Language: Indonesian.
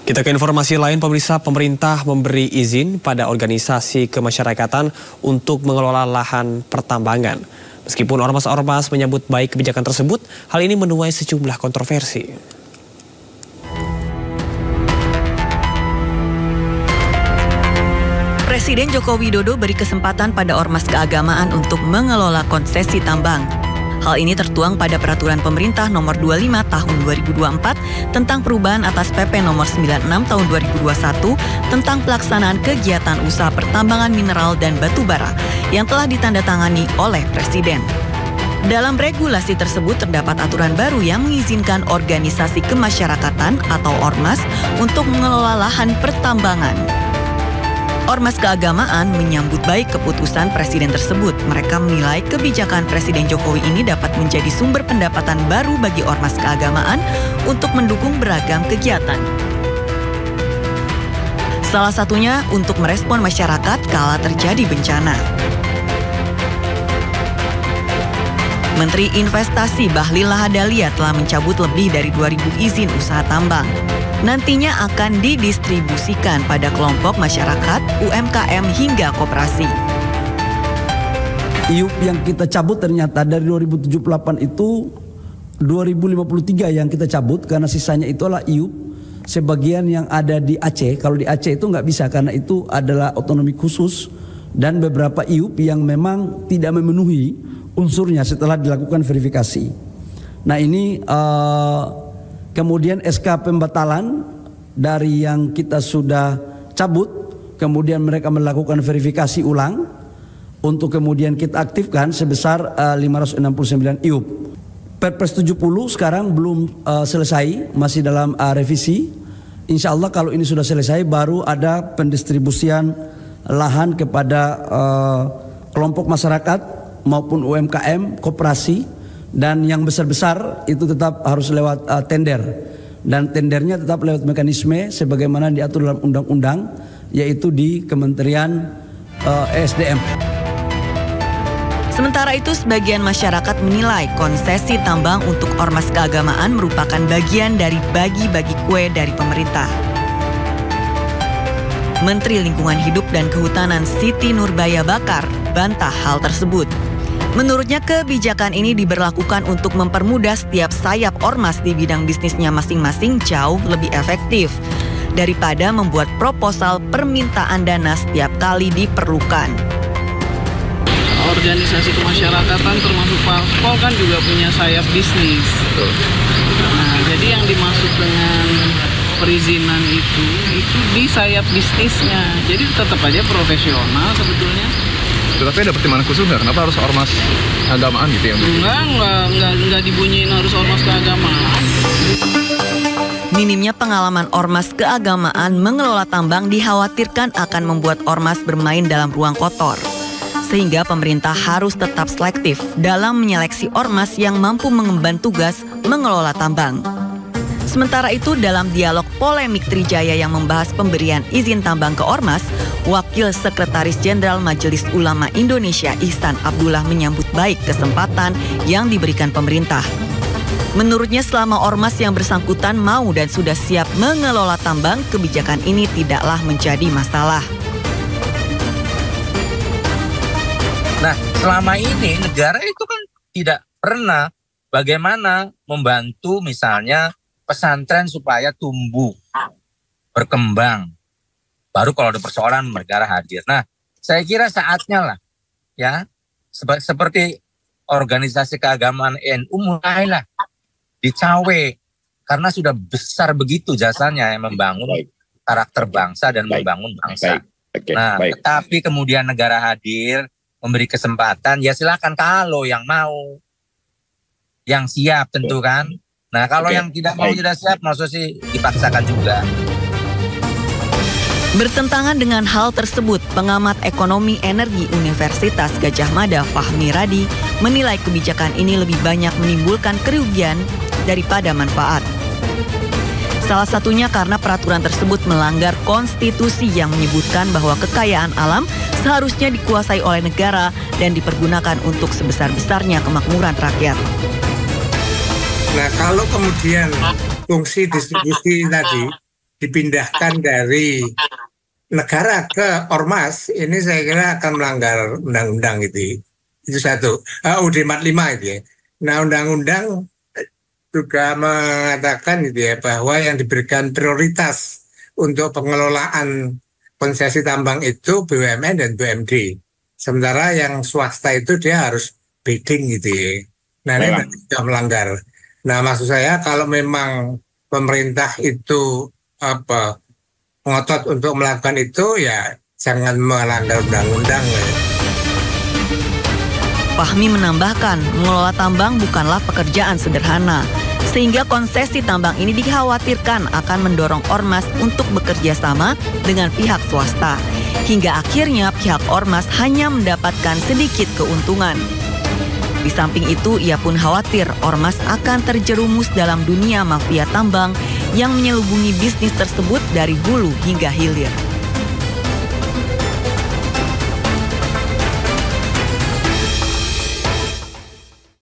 Kita ke informasi lain, pemerintah memberi izin pada organisasi kemasyarakatan untuk mengelola lahan pertambangan. Meskipun ormas-ormas menyambut baik kebijakan tersebut, hal ini menuai sejumlah kontroversi. Presiden Joko Widodo beri kesempatan pada ormas keagamaan untuk mengelola konsesi tambang. Hal ini tertuang pada Peraturan Pemerintah Nomor 25 Tahun 2024 tentang perubahan atas PP Nomor 96 Tahun 2021 tentang pelaksanaan kegiatan usaha pertambangan mineral dan batu bara yang telah ditandatangani oleh Presiden. Dalam regulasi tersebut terdapat aturan baru yang mengizinkan organisasi kemasyarakatan atau ormas untuk mengelola lahan pertambangan. Ormas keagamaan menyambut baik keputusan Presiden tersebut. Mereka menilai kebijakan Presiden Jokowi ini dapat menjadi sumber pendapatan baru bagi ormas keagamaan untuk mendukung beragam kegiatan. Salah satunya untuk merespon masyarakat kala terjadi bencana. Menteri Investasi Bahlil Lahadalia telah mencabut lebih dari 2.000 izin usaha tambang. Nantinya akan didistribusikan pada kelompok masyarakat, UMKM hingga koperasi. IUP yang kita cabut ternyata dari 2078 itu 2053 yang kita cabut karena sisanya itulah IUP sebagian yang ada di Aceh. Kalau di Aceh itu nggak bisa karena itu adalah otonomi khusus dan beberapa IUP yang memang tidak memenuhi unsurnya setelah dilakukan verifikasi. Nah ini kemudian SK pembatalan dari yang kita sudah cabut, kemudian mereka melakukan verifikasi ulang untuk kemudian kita aktifkan sebesar 569 IUP. Perpres 70 sekarang belum selesai, masih dalam revisi. Insya Allah kalau ini sudah selesai baru ada pendistribusian lahan kepada kelompok masyarakat maupun UMKM, koperasi. Dan yang besar-besar itu tetap harus lewat tender. Dan tendernya tetap lewat mekanisme sebagaimana diatur dalam undang-undang, yaitu di Kementerian ESDM. Sementara itu, sebagian masyarakat menilai konsesi tambang untuk ormas keagamaan merupakan bagian dari bagi-bagi kue dari pemerintah. Menteri Lingkungan Hidup dan Kehutanan Siti Nurbaya Bakar bantah hal tersebut. Menurutnya kebijakan ini diberlakukan untuk mempermudah setiap sayap ormas di bidang bisnisnya masing-masing jauh lebih efektif daripada membuat proposal permintaan dana setiap kali diperlukan. Organisasi kemasyarakatan termasuk parpol kan juga punya sayap bisnis. Nah, jadi yang dimaksud dengan perizinan itu di sayap bisnisnya. Jadi tetap aja profesional sebetulnya. Tapi ada pertimbangan khusus nggak? Kenapa harus ormas keagamaan gitu ya? Enggak dibunyiin harus ormas keagamaan. Minimnya pengalaman ormas keagamaan mengelola tambang dikhawatirkan akan membuat ormas bermain dalam ruang kotor. Sehingga pemerintah harus tetap selektif dalam menyeleksi ormas yang mampu mengemban tugas mengelola tambang. Sementara itu, dalam dialog polemik Trijaya yang membahas pemberian izin tambang ke ormas, Wakil Sekretaris Jenderal Majelis Ulama Indonesia Ihsan Abdullah menyambut baik kesempatan yang diberikan pemerintah. Menurutnya selama ormas yang bersangkutan mau dan sudah siap mengelola tambang, kebijakan ini tidaklah menjadi masalah. Nah, selama ini negara itu kan tidak pernah bagaimana membantu misalnya pesantren supaya tumbuh, berkembang. Baru kalau ada persoalan negara hadir. Nah, saya kira saatnya lah, ya, seperti organisasi keagamaan NU mulailah dicawe karena sudah besar begitu jasanya yang membangun karakter bangsa dan membangun bangsa. Nah, tetapi kemudian negara hadir memberi kesempatan, ya silakan kalau yang mau, yang siap tentu kan. Nah, kalau yang tidak mau tidak siap, maksud sih dipaksakan juga. Bertentangan dengan hal tersebut, pengamat ekonomi energi Universitas Gadjah Mada Fahmi Radi menilai kebijakan ini lebih banyak menimbulkan kerugian daripada manfaat. Salah satunya karena peraturan tersebut melanggar konstitusi yang menyebutkan bahwa kekayaan alam seharusnya dikuasai oleh negara dan dipergunakan untuk sebesar-besarnya kemakmuran rakyat. Nah, kalau kemudian fungsi distribusi tadi dipindahkan dari negara ke ormas, ini saya kira akan melanggar undang-undang itu. Itu satu. UUD 45 itu ya. Nah, undang-undang juga mengatakan gitu ya, bahwa yang diberikan prioritas untuk pengelolaan konsesi tambang itu BUMN dan BUMD. Sementara yang swasta itu dia harus bidding gitu ya. Nah, ini tidak melanggar. Nah, maksud saya kalau memang pemerintah itu ngotot untuk melakukan itu, ya jangan melanggar undang-undang. Fahmi menambahkan, mengelola tambang bukanlah pekerjaan sederhana, sehingga konsesi tambang ini dikhawatirkan akan mendorong ormas untuk bekerja sama dengan pihak swasta, hingga akhirnya pihak ormas hanya mendapatkan sedikit keuntungan. Di samping itu, ia pun khawatir ormas akan terjerumus dalam dunia mafia tambang yang menyelubungi bisnis tersebut dari hulu hingga hilir.